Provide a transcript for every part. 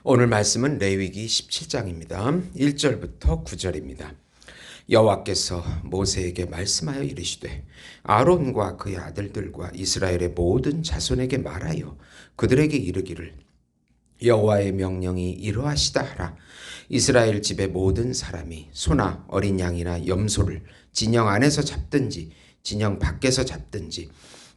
오늘 말씀은 레위기 17장입니다. 1절부터 9절입니다. 여호와께서 모세에게 말씀하여 이르시되 아론과 그의 아들들과 이스라엘의 모든 자손에게 말하여 그들에게 이르기를 여호와의 명령이 이러하시다 하라. 이스라엘 집의 모든 사람이 소나 어린 양이나 염소를 진영 안에서 잡든지 진영 밖에서 잡든지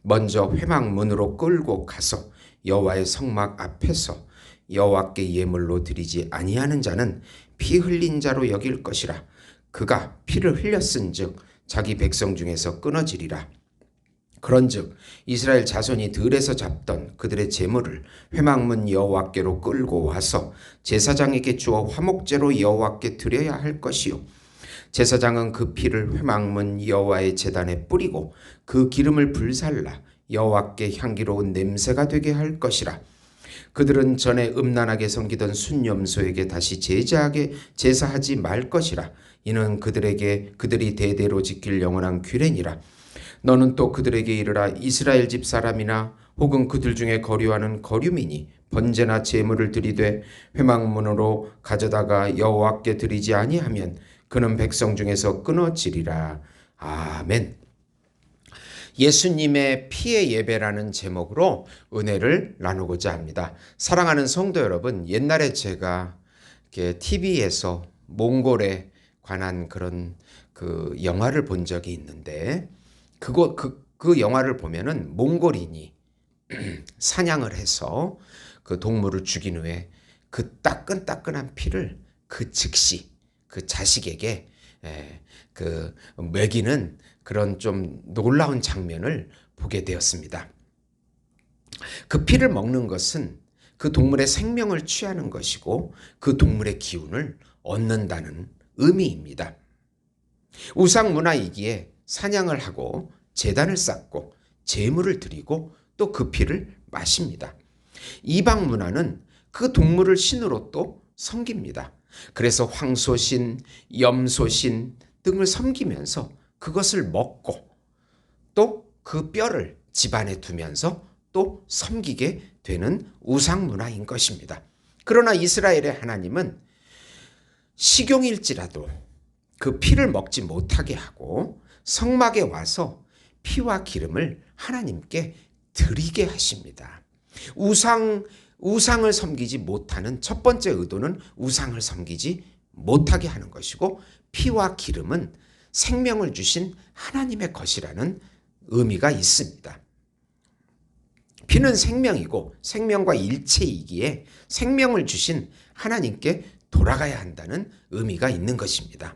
먼저 회막문으로 끌고 가서 여호와의 성막 앞에서 여호와께 예물로 드리지 아니하는 자는 피 흘린 자로 여길 것이라. 그가 피를 흘렸은즉 자기 백성 중에서 끊어지리라. 그런즉 이스라엘 자손이 들에서 잡던 그들의 제물을 회막문 여호와께로 끌고 와서 제사장에게 주어 화목제로 여호와께 드려야 할 것이요, 제사장은 그 피를 회막문 여호와의 제단에 뿌리고 그 기름을 불살라 여호와께 향기로운 냄새가 되게 할 것이라. 그들은 전에 음란하게 섬기던 순염소에게 다시 제사하지 말 것이라. 이는 그들이 대대로 지킬 영원한 규례니라. 너는 또 그들에게 이르라. 이스라엘 집 사람이나 혹은 그들 중에 거류하는 거류민이 번제나 제물을 드리되 회막문으로 가져다가 여호와께 드리지 아니하면 그는 백성 중에서 끊어지리라. 아멘. 예수님의 피의 예배라는 제목으로 은혜를 나누고자 합니다. 사랑하는 성도 여러분, 옛날에 제가 TV에서 몽골에 관한 그런 그 영화를 본 적이 있는데 그 영화를 보면은 몽골인이 사냥을 해서 그 동물을 죽인 후에 그 따끈따끈한 피를 그 즉시 그 자식에게 그 먹이는 그런 좀 놀라운 장면을 보게 되었습니다. 그 피를 먹는 것은 그 동물의 생명을 취하는 것이고 그 동물의 기운을 얻는다는 의미입니다. 우상 문화이기에 사냥을 하고 제단을 쌓고 제물을 드리고 또 그 피를 마십니다. 이방 문화는 그 동물을 신으로 또 섬깁니다. 그래서 황소신, 염소신 등을 섬기면서 그것을 먹고 또 그 뼈를 집안에 두면서 또 섬기게 되는 우상 문화인 것입니다. 그러나 이스라엘의 하나님은 식용일지라도 그 피를 먹지 못하게 하고 성막에 와서 피와 기름을 하나님께 드리게 하십니다. 우상을 섬기지 못하는 첫 번째 의도는 우상을 섬기지 못하게 하는 것이고, 피와 기름은 생명을 주신 하나님의 것이라는 의미가 있습니다. 피는 생명이고 생명과 일체이기에 생명을 주신 하나님께 돌아가야 한다는 의미가 있는 것입니다.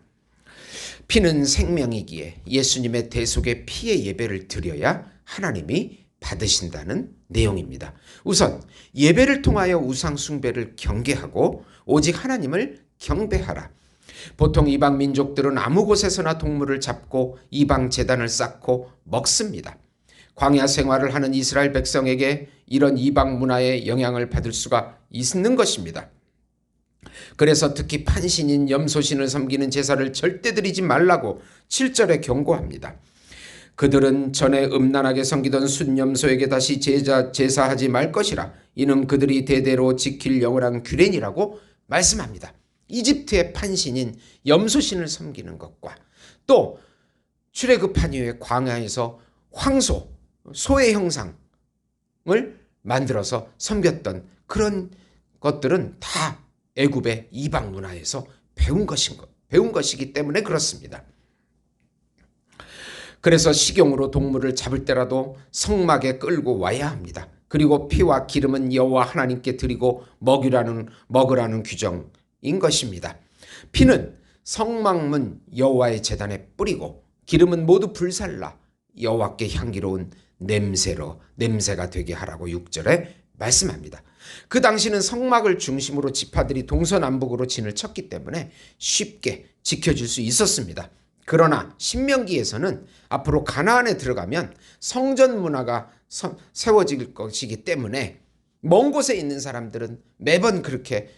피는 생명이기에 예수님의 대속의 피의 예배를 드려야 하나님이 받으신다는 내용입니다. 우선 예배를 통하여 우상 숭배를 경계하고 오직 하나님을 경배하라. 보통 이방 민족들은 아무 곳에서나 동물을 잡고 이방 제단을 쌓고 먹습니다. 광야 생활을 하는 이스라엘 백성에게 이런 이방 문화의 영향을 받을 수가 있는 것입니다. 그래서 특히 판신인 염소신을 섬기는 제사를 절대 드리지 말라고 7절에 경고합니다. 그들은 전에 음란하게 섬기던 순염소에게 다시 제사하지 말 것이라. 이는 그들이 대대로 지킬 영원한 규례니라고 말씀합니다. 이집트의 판신인 염소신을 섬기는 것과 또 출애굽한 이후에 광야에서 소의 형상을 만들어서 섬겼던 그런 것들은 다 애굽의 이방 문화에서 배운 것이기 때문에 그렇습니다. 그래서 식용으로 동물을 잡을 때라도 성막에 끌고 와야 합니다. 그리고 피와 기름은 여호와 하나님께 드리고 먹으라는 규정인 것입니다. 피는 성막문 여호와의 제단에 뿌리고 기름은 모두 불살라 여호와께 향기로운 냄새가 되게 하라고 6절에 말씀합니다. 그 당시는 성막을 중심으로 지파들이 동서남북으로 진을 쳤기 때문에 쉽게 지켜질 수 있었습니다. 그러나 신명기에서는 앞으로 가나안에 들어가면 성전 문화가 세워질 것이기 때문에 먼 곳에 있는 사람들은 매번 그렇게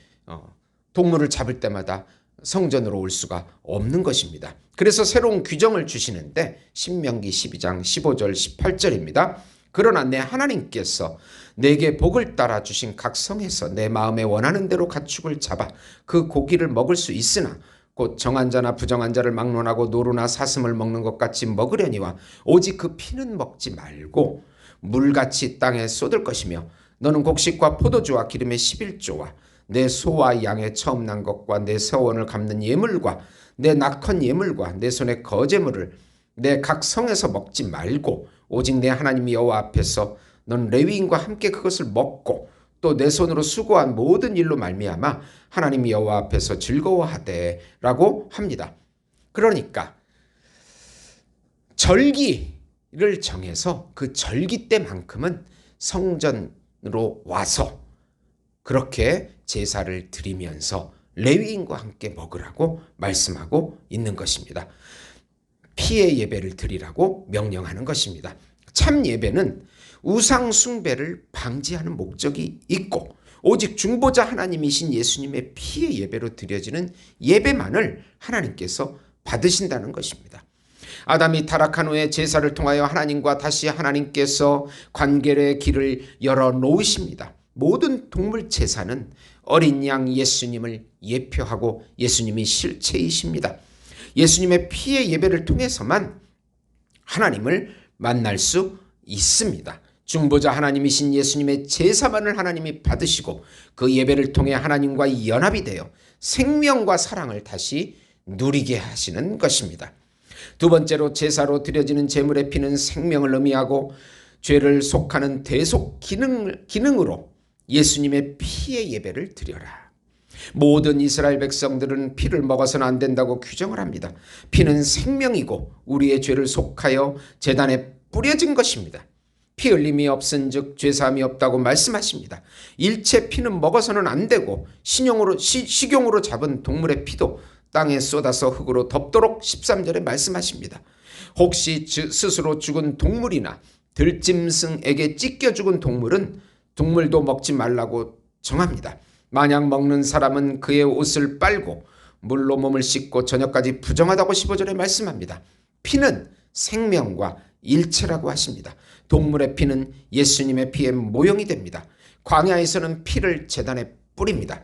동물을 잡을 때마다 성전으로 올 수가 없는 것입니다. 그래서 새로운 규정을 주시는데 신명기 12장 15절 18절입니다. 그러나 내 하나님께서 내게 복을 따라 주신 각성에서 내 마음에 원하는 대로 가축을 잡아 그 고기를 먹을 수 있으나 곧 정한 자나 부정한 자를 막론하고 노루나 사슴을 먹는 것 같이 먹으려니와 오직 그 피는 먹지 말고 물같이 땅에 쏟을 것이며 너는 곡식과 포도주와 기름의 11조와 내 소와 양의 처음 난 것과 내 서원을 갚는 예물과 내 낙헌 예물과 내 손의 거제물을 내 각 성에서 먹지 말고 오직 내 하나님 여호와 앞에서 넌 레위인과 함께 그것을 먹고 또 내 손으로 수고한 모든 일로 말미암아 하나님 여호와 앞에서 즐거워하되 라고 합니다. 그러니까 절기를 정해서 그 절기 때만큼은 성전으로 와서 그렇게 제사를 드리면서 레위인과 함께 먹으라고 말씀하고 있는 것입니다. 피의 예배를 드리라고 명령하는 것입니다. 참 예배는 우상 숭배를 방지하는 목적이 있고 오직 중보자 하나님이신 예수님의 피의 예배로 드려지는 예배만을 하나님께서 받으신다는 것입니다. 아담이 타락한 후에 제사를 통하여 하나님과 다시 하나님께서 관계의 길을 열어놓으십니다. 모든 동물 제사는 어린 양 예수님을 예표하고 예수님이 실체이십니다. 예수님의 피의 예배를 통해서만 하나님을 만날 수 있습니다. 중보자 하나님이신 예수님의 제사만을 하나님이 받으시고 그 예배를 통해 하나님과 연합이 되어 생명과 사랑을 다시 누리게 하시는 것입니다. 두 번째로 제사로 드려지는 제물의 피는 생명을 의미하고 죄를 속하는 대속 기능으로 예수님의 피의 예배를 드려라. 모든 이스라엘 백성들은 피를 먹어서는 안 된다고 규정을 합니다. 피는 생명이고 우리의 죄를 속하여 제단에 뿌려진 것입니다. 피 흘림이 없은즉 죄사함이 없다고 말씀하십니다. 일체 피는 먹어서는 안 되고 식용으로 잡은 동물의 피도 땅에 쏟아서 흙으로 덮도록 13절에 말씀하십니다. 혹시 스스로 죽은 동물이나 들짐승에게 찢겨 죽은 동물도 먹지 말라고 정합니다. 만약 먹는 사람은 그의 옷을 빨고 물로 몸을 씻고 저녁까지 부정하다고 15절에 말씀합니다. 피는 생명과 일체라고 하십니다. 동물의 피는 예수님의 피의 모형이 됩니다. 광야에서는 피를 제단에 뿌립니다.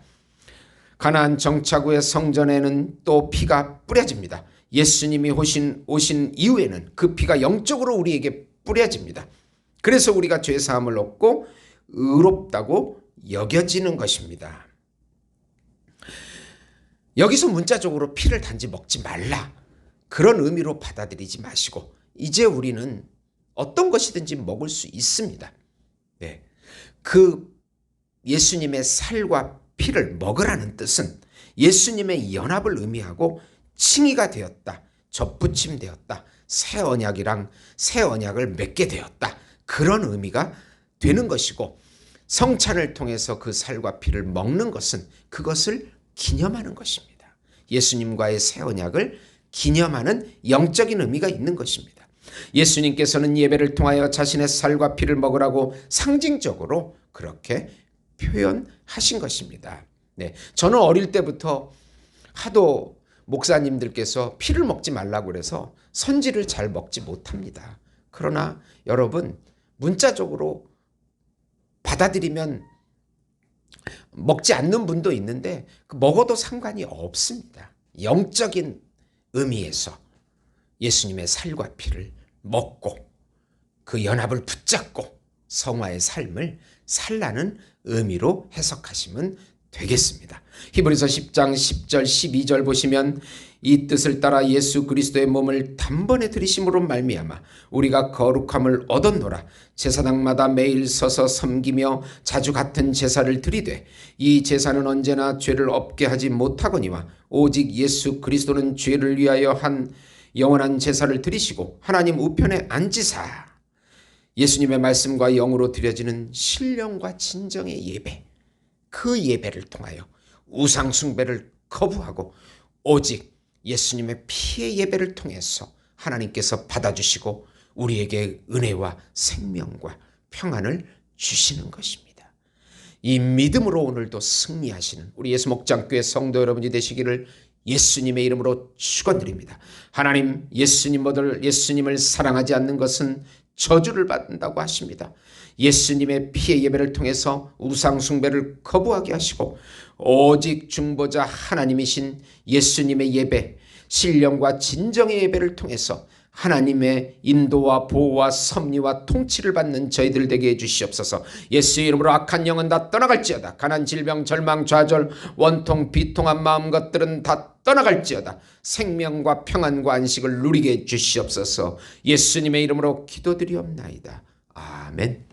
가나안 정착 후의 성전에는 또 피가 뿌려집니다. 예수님이 오신 이후에는 그 피가 영적으로 우리에게 뿌려집니다. 그래서 우리가 죄사함을 얻고 의롭다고 여겨지는 것입니다. 여기서 문자적으로 피를 단지 먹지 말라 그런 의미로 받아들이지 마시고 이제 우리는 어떤 것이든지 먹을 수 있습니다. 네. 그 예수님의 살과 피를 먹으라는 뜻은 예수님의 연합을 의미하고 칭의가 되었다. 접붙임되었다. 새 언약을 맺게 되었다. 그런 의미가 되는 것이고 성찬을 통해서 그 살과 피를 먹는 것은 그것을 기념하는 것입니다. 예수님과의 새 언약을 기념하는 영적인 의미가 있는 것입니다. 예수님께서는 예배를 통하여 자신의 살과 피를 먹으라고 상징적으로 그렇게 표현하신 것입니다. 네, 저는 어릴 때부터 하도 목사님들께서 피를 먹지 말라고 그래서 선지를 잘 먹지 못합니다. 그러나 여러분 문자적으로 받아들이면 먹지 않는 분도 있는데 먹어도 상관이 없습니다. 영적인 의미에서 예수님의 살과 피를 먹고 그 연합을 붙잡고 성화의 삶을 살라는 의미로 해석하시면 되겠습니다. 히브리서 10장 10절 12절 보시면 이 뜻을 따라 예수 그리스도의 몸을 단번에 들이심으로 말미암아 우리가 거룩함을 얻었노라. 제사장마다 매일 서서 섬기며 자주 같은 제사를 드리되 이 제사는 언제나 죄를 없게 하지 못하거니와 오직 예수 그리스도는 죄를 위하여 한 영원한 제사를 드리시고 하나님 우편에 앉으사 예수님의 말씀과 영으로 드려지는 신령과 진정의 예배, 그 예배를 통하여 우상 숭배를 거부하고 오직 예수님의 피의 예배를 통해서 하나님께서 받아주시고 우리에게 은혜와 생명과 평안을 주시는 것입니다. 이 믿음으로 오늘도 승리하시는 우리 예수목장교회 성도 여러분이 되시기를 예수님의 이름으로 축원드립니다. 하나님, 예수님을 사랑하지 않는 것은 저주를 받는다고 하십니다. 예수님의 피의 예배를 통해서 우상 숭배를 거부하게 하시고 오직 중보자 하나님이신 예수님의 예배, 신령과 진정의 예배를 통해서 하나님의 인도와 보호와 섭리와 통치를 받는 저희들 되게 해주시옵소서. 예수의 이름으로 악한 영은 다 떠나갈지어다. 가난, 질병, 절망, 좌절, 원통, 비통한 마음 것들은 다 떠나갈지어다. 생명과 평안과 안식을 누리게 해주시옵소서. 예수님의 이름으로 기도드리옵나이다. 아멘.